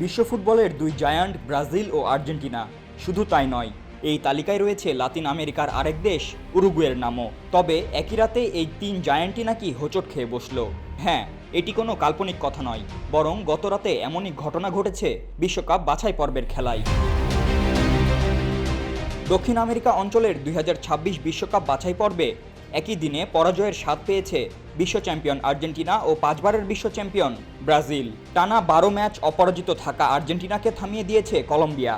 বিশ্ব ফুটবলের দুই জায়ান্ট ব্রাজিল ও আর্জেন্টিনা। শুধু তাই নয়, এই তালিকায় রয়েছে লাতিন আমেরিকার আরেক দেশ উরুগুয়ের নামও। তবে একই রাতে এই তিন জায়ান্টই নাকি হোঁচট খেয়ে বসলো। হ্যাঁ, এটি কোনো কাল্পনিক কথা নয়, বরং গতরাতে এমনই ঘটনা ঘটেছে বিশ্বকাপ বাছাই পর্বের খেলায়। দক্ষিণ আমেরিকা অঞ্চলের 2026 বিশ্বকাপ বাছাই পর্বে একই দিনে পরাজয়ের স্বাদ পেয়েছে বিশ্ব চ্যাম্পিয়ন আর্জেন্টিনা ও 5 বারের বিশ্ব চ্যাম্পিয়ন ব্রাজিল। টানা 12 ম্যাচ অপরাজিত থাকা আর্জেন্টিনাকে থামিয়ে দিয়েছে কলম্বিয়া।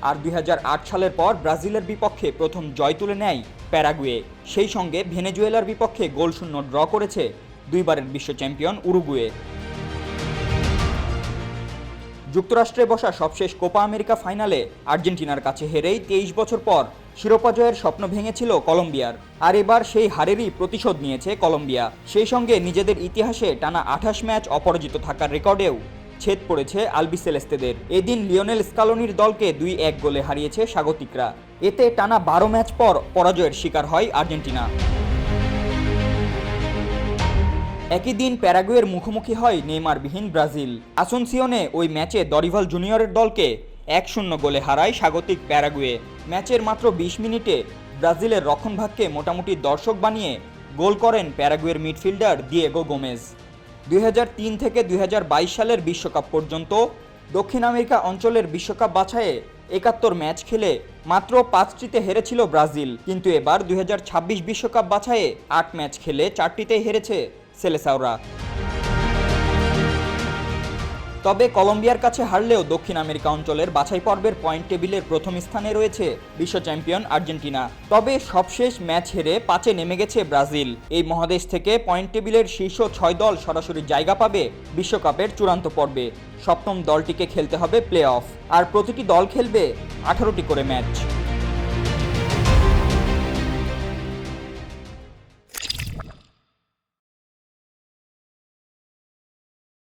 আর 2008 সালের পর ব্রাজিলের বিপক্ষে প্রথম জয় তুলে নেয় প্যারাগুয়ে। সেই সঙ্গে ভেনেজুয়েলার বিপক্ষে গোলশূন্য ড্র করেছে 2 বারের বিশ্ব চ্যাম্পিয়ন উরুগুয়ে। যুক্তরাষ্ট্রে বসা সবশেষ কোপা আমেরিকা ফাইনালে আর্জেন্টিনার কাছে হেরেই 23 বছর পর শিরোপা জয়ের স্বপ্ন ভেঙেছিল কলম্বিয়ার। আর এবার সেই হারেরই প্রতিশোধ নিয়েছে কলম্বিয়া। সেই সঙ্গে নিজেদের ইতিহাসে টানা 28 ম্যাচ অপরাজিত থাকার রেকর্ডেও ছেদ পড়েছে আলবিসেলেস্তেদের। এদিন লিওনেল স্কালোনির দলকে 2-1 গোলে হারিয়েছে স্বাগতিকরা। এতে টানা 12 ম্যাচ পর পরাজয়ের শিকার হয় আর্জেন্টিনা। একই দিন প্যারাগুয়ের মুখোমুখি হয় নেইমারবিহীন ব্রাজিল। আসুনসিওনে ওই ম্যাচে দরিভাল জুনিয়রের দলকে 1-0 গোলে হারায় স্বাগতিক প্যারাগুয়ে। ম্যাচের মাত্র 20 মিনিটে ব্রাজিলের রক্ষণভাগকে মোটামুটি দর্শক বানিয়ে গোল করেন প্যারাগুয়ের মিডফিল্ডার দিয়েগো গোমেজ। 2003 থেকে 2022 সালের বিশ্বকাপ পর্যন্ত দক্ষিণ আমেরিকা অঞ্চলের বিশ্বকাপ বাছাইয়ে 71 ম্যাচ খেলে মাত্র 5টিতে হেরেছিল ব্রাজিল। কিন্তু এবার 2026 বিশ্বকাপ বাছাইয়ে 8 ম্যাচ খেলে 4টিতেই হেরেছে সেলেসাওরা। তবে কলম্বিয়ার কাছে হারলেও দক্ষিণ আমেরিকা অঞ্চলের বাছাই পর্বের পয়েন্ট টেবিলের প্রথম স্থানে রয়েছে বিশ্ব চ্যাম্পিয়ন আর্জেন্টিনা। তবে সবশেষ ম্যাচ হেরে 5-এ নেমে গেছে ব্রাজিল। এই মহাদেশ থেকে পয়েন্ট টেবিলের শীর্ষ 6 দল সরাসরি জায়গা পাবে বিশ্বকাপের চূড়ান্ত পর্বে। সপ্তম দলটিকে খেলতে হবে প্লে অফ, আর প্রতিটি দল খেলবে 18টি করে ম্যাচ।